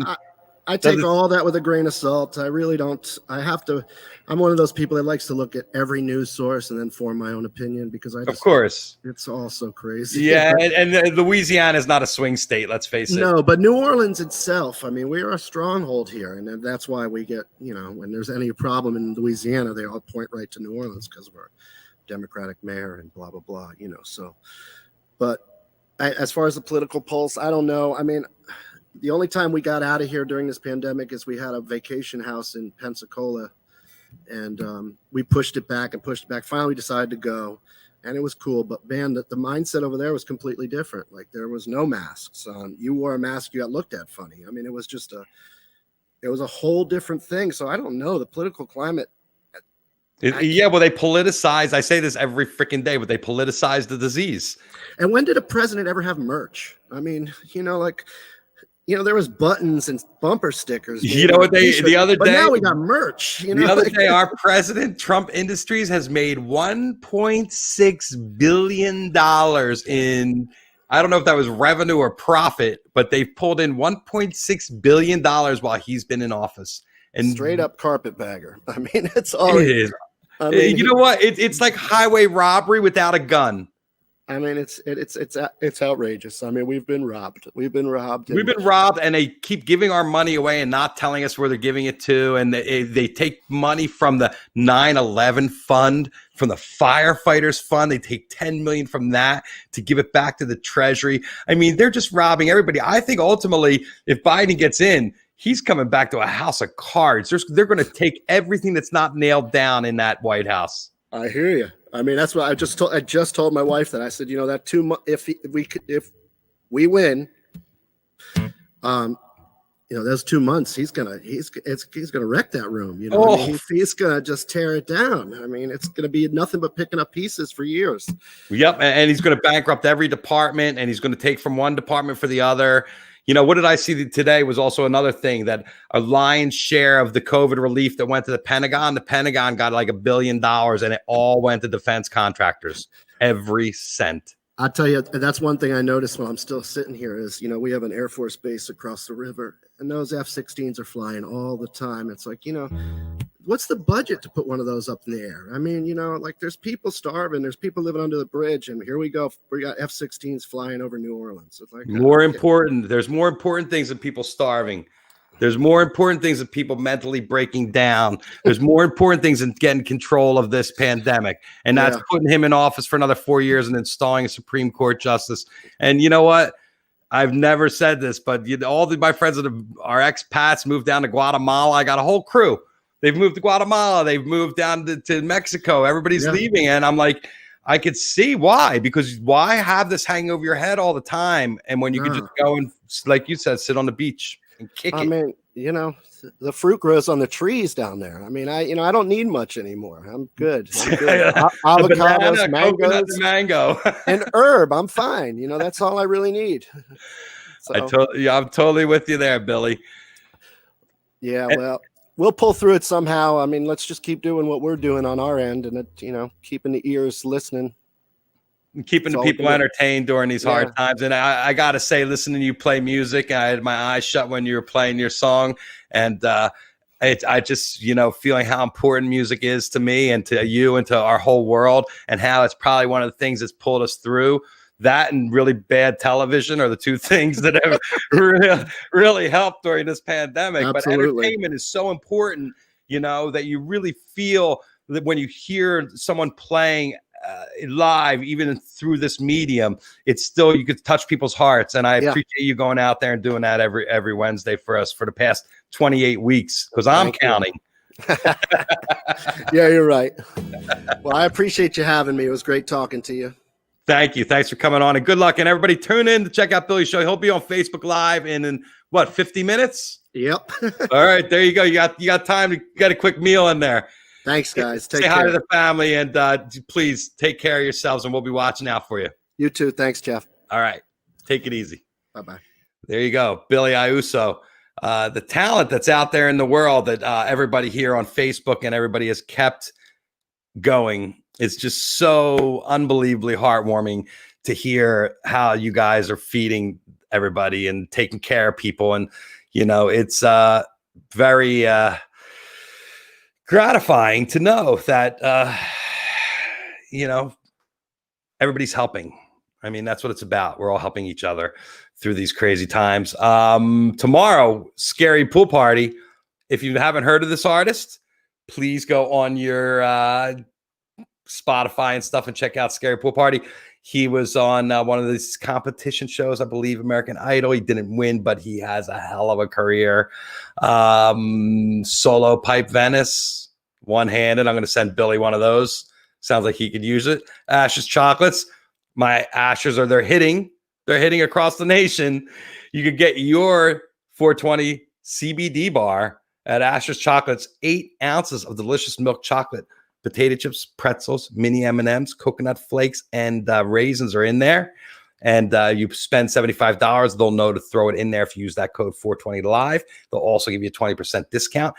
I take all that with a grain of salt. I really don't. I'm one of those people that likes to look at every news source and then form my own opinion, because of course, it's all so crazy. Yeah, and Louisiana is not a swing state. Let's face it. No, but New Orleans itself. I mean, we are a stronghold here, and that's why we get. When there's any problem in Louisiana, they all point right to New Orleans because of our Democratic mayor and blah blah blah. So. But as far as the political pulse, I don't know. I mean, the only time we got out of here during this pandemic is we had a vacation house in Pensacola, and we pushed it back. Finally, we decided to go, and it was cool. But man, the mindset over there was completely different. Like, there was no masks on. You wore a mask, you got looked at funny. I mean, it was just a whole different thing. So I don't know. The political climate. Well, they politicize. I say this every freaking day, but they politicize the disease. And when did a president ever have merch? I mean, there was buttons and bumper stickers. The other day, but now we got merch. The other day, our president, Trump Industries, has made $1.6 billion in, I don't know if that was revenue or profit, but they've pulled in $1.6 billion while he's been in office. And straight up carpetbagger. I mean, it's all it is. I mean, you know what? It's like highway robbery without a gun. I mean, it's outrageous. I mean, we've been robbed. And they keep giving our money away and not telling us where they're giving it to. And they take money from the 9/11 fund, from the firefighters fund. They take $10 million from that to give it back to the Treasury. I mean, they're just robbing everybody. I think ultimately, if Biden gets in, he's coming back to a house of cards. They're going to take everything that's not nailed down in that White House. I hear you. I mean, that's what I just told my wife that. I said, that if we win, those 2 months, he's gonna wreck that room. I mean, he's gonna just tear it down. I mean, it's gonna be nothing but picking up pieces for years. Yep, and he's gonna bankrupt every department, and he's gonna take from one department for the other. What did I see today was also another thing, that a lion's share of the COVID relief that went to the Pentagon got like $1 billion, and it all went to defense contractors, every cent. I'll tell you, that's one thing I noticed while I'm still sitting here is, we have an Air Force base across the river, and those F-16s are flying all the time. It's like, what's the budget to put one of those up in the air? I mean, there's people starving, there's people living under the bridge, and here we go. We got F-16s flying over New Orleans. It's like there's more important things than people starving. There's more important things than people mentally breaking down. There's more important things than getting control of this pandemic. And that's putting him in office for another 4 years and installing a Supreme Court justice. And you know what? I've never said this, but all my friends that are expats moved down to Guatemala. I got a whole crew. They've moved to Guatemala. They've moved down to Mexico. Everybody's leaving. And I'm like, I could see why, because why have this hanging over your head all the time? And when you could just go and, like you said, sit on the beach and kick it. I mean, the fruit grows on the trees down there. I mean, I don't need much anymore. I'm good. Avocados, mangoes, mango, and herb. I'm fine. That's all I really need. So, I'm totally with you there, Billy. Yeah, well, we'll pull through it somehow. I mean, let's just keep doing what we're doing on our end, and keeping the ears listening, keeping the people entertained during these hard times. And I gotta say, listening to you play music, I had my eyes shut when you were playing your song, and I just feeling how important music is to me and to you and to our whole world, and how it's probably one of the things that's pulled us through. That and really bad television are the two things that have really helped during this pandemic. Absolutely. But entertainment is so important, that you really feel that when you hear someone playing live, even through this medium, it's still, you could touch people's hearts. And I appreciate you going out there and doing that every Wednesday for us for the past 28 weeks, because I'm counting. Yeah, you're right. Well, I appreciate you having me. It was great talking to you. Thank you. Thanks for coming on, and good luck. And everybody tune in to check out Billy's show. He'll be on Facebook Live in 50 minutes? Yep. All right, there you go. You got time to get a quick meal in there. Thanks, guys. Say hi to the family, and please take care of yourselves, and we'll be watching out for you. You too. Thanks, Jeff. All right. Take it easy. Bye-bye. There you go. Billy Iuso. The talent that's out there in the world that everybody here on Facebook and everybody has kept going. It's just so unbelievably heartwarming to hear how you guys are feeding everybody and taking care of people. And, it's very gratifying to know that, everybody's helping. I mean, that's what it's about. We're all helping each other through these crazy times. Tomorrow, Scary Pool Party. If you haven't heard of this artist, please go on your Spotify and stuff and check out Scary Pool Party. He was on one of these competition shows, I believe American Idol. He didn't win, but he has a hell of a career. Solo Pipe Venice, one-handed. I'm going to send Billy one of those. Sounds like he could use it. Ashes Chocolates. My Ashers they're hitting across the nation. You could get your 420 CBD bar at Asher's Chocolates, 8 ounces of delicious milk chocolate, potato chips, pretzels, mini M&Ms, coconut flakes, and raisins are in there. And you spend $75, they'll know to throw it in there if you use that code 420 live. They'll also give you a 20% discount.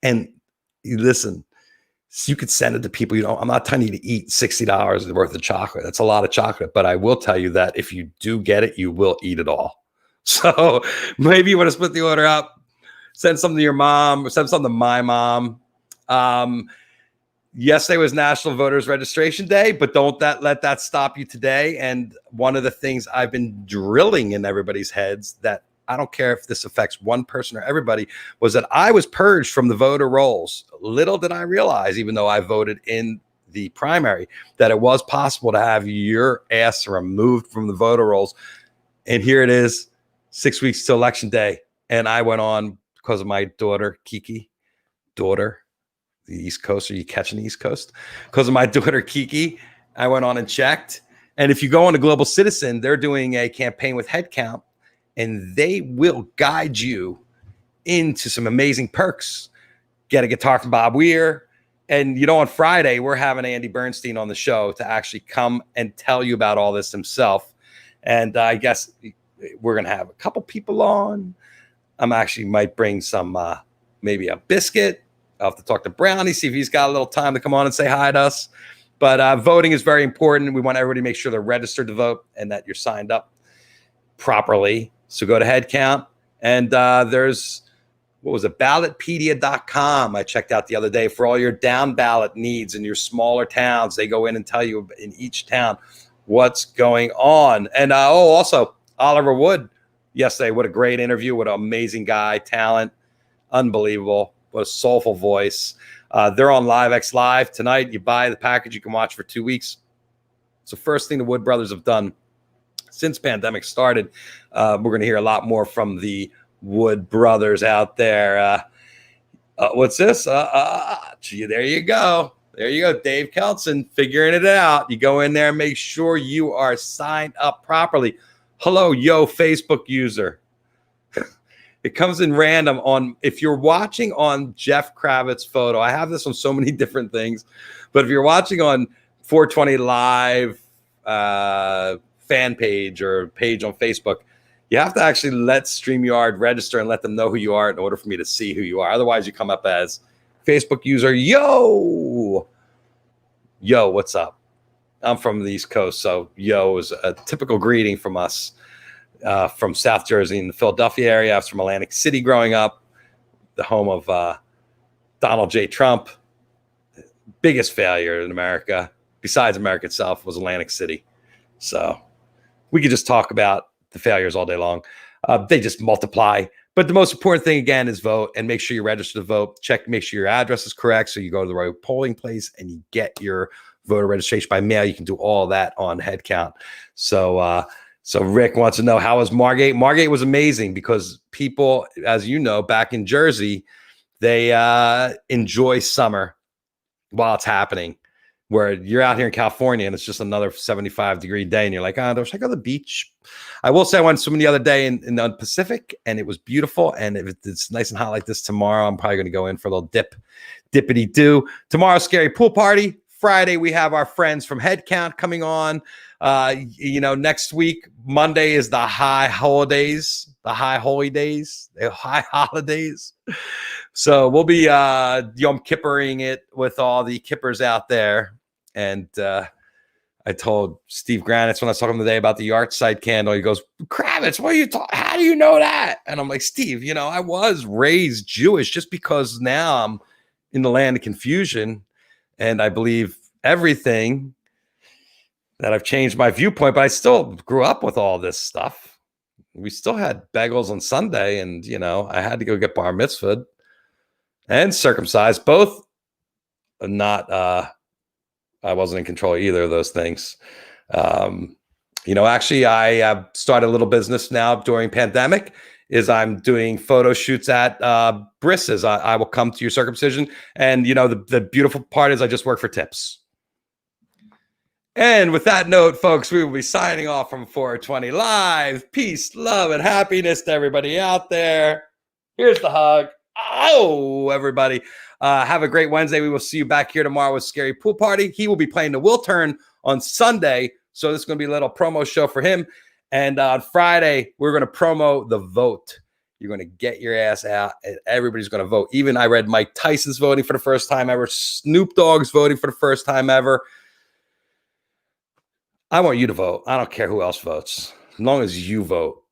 And you listen, so you could send it to people. I'm not telling you to eat $60 worth of chocolate. That's a lot of chocolate. But I will tell you that if you do get it, you will eat it all. So maybe you want to split the order up. Send something to your mom, or send something to my mom. Yesterday was National Voters Registration Day, but don't let that stop you today. And one of the things I've been drilling in everybody's heads, that I don't care if this affects one person or everybody, was that I was purged from the voter rolls. Little did I realize, even though I voted in the primary, that it was possible to have your ass removed from the voter rolls. And here it is, 6 weeks to Election Day. And I went on because of my daughter, Kiki, the East Coast. Are you catching the East Coast? Because of my daughter, Kiki, I went on and checked. And if you go on to Global Citizen, they're doing a campaign with Headcount, and they will guide you into some amazing perks. Get a guitar from Bob Weir. And, on Friday, we're having Andy Bernstein on the show to actually come and tell you about all this himself. And I guess we're going to have a couple people on. I'm actually might bring some, maybe a biscuit. I'll have to talk to Brownie, see if he's got a little time to come on and say hi to us. But voting is very important. We want everybody to make sure they're registered to vote and that you're signed up properly. So go to Headcount. And there's, ballotpedia.com. I checked out the other day for all your down ballot needs in your smaller towns. They go in and tell you in each town what's going on. And also Oliver Wood yesterday. What a great interview. What an amazing guy, talent, unbelievable. What a soulful voice. They're on LiveX Live tonight. You buy the package, you can watch for 2 weeks. It's the first thing the Wood brothers have done since pandemic started. We're going to hear a lot more from the Wood brothers out there. What's this? Gee, there you go. There you go. Dave Kelson figuring it out. You go in there and make sure you are signed up properly. Hello, yo, Facebook user. It comes in random on, if you're watching on Jeff Kravitz photo, I have this on so many different things, but if you're watching on 420 Live fan page or page on Facebook, you have to actually let StreamYard register and let them know who you are in order for me to see who you are. Otherwise, you come up as Facebook user, yo, what's up? I'm from the East Coast, so yo is a typical greeting from us from South Jersey in the Philadelphia area. I was from Atlantic City growing up, the home of Donald J. Trump. Biggest failure in America, besides America itself, was Atlantic City. So we could just talk about the failures all day long. They just multiply. But the most important thing, again, is vote and make sure you register to vote. Check, make sure your address is correct so you go to the right polling place and you get your voter registration by mail. You can do all that on Headcount. So Rick wants to know, how was Margate? Margate was amazing because people, as you know, back in Jersey, they enjoy summer while it's happening. Where you're out here in California and it's just another 75-degree day and you're like, should I go to the beach? I will say I went swimming the other day in the Pacific and it was beautiful. And if it's nice and hot like this tomorrow, I'm probably going to go in for a little dippity do. Tomorrow, scary pool party. Friday, we have our friends from Headcount coming on. Next week, Monday is the high holidays. So we'll be Yom Kippering it with all the Kippers out there. And I told Steve Granitz when I was talking today about the Yahrzeit candle, he goes, Kravitz, what are you talking? How do you know that? And I'm like, Steve, I was raised Jewish just because now I'm in the land of confusion and I believe everything that I've changed my viewpoint, but I still grew up with all this stuff. We still had bagels on Sunday and, I had to go get bar mitzvahed and circumcised, both not, I wasn't in control of either of those things. Actually, I started a little business now during pandemic. Is I'm doing photo shoots at brisses. I will come to your circumcision, and the beautiful part is I just work for tips. And with that note, folks, we will be signing off from 420 Live. Peace, love, and happiness to everybody out there. Here's the hug. Oh, everybody. Have a great Wednesday. We will see you back here tomorrow with Scary Pool Party. He will be playing the Will Turn on Sunday. So this is going to be a little promo show for him. And on Friday, we're going to promo the vote. You're going to get your ass out and everybody's going to vote. Even I read Mike Tyson's voting for the first time ever. Snoop Dogg's voting for the first time ever. I want you to vote. I don't care who else votes. As long as you vote.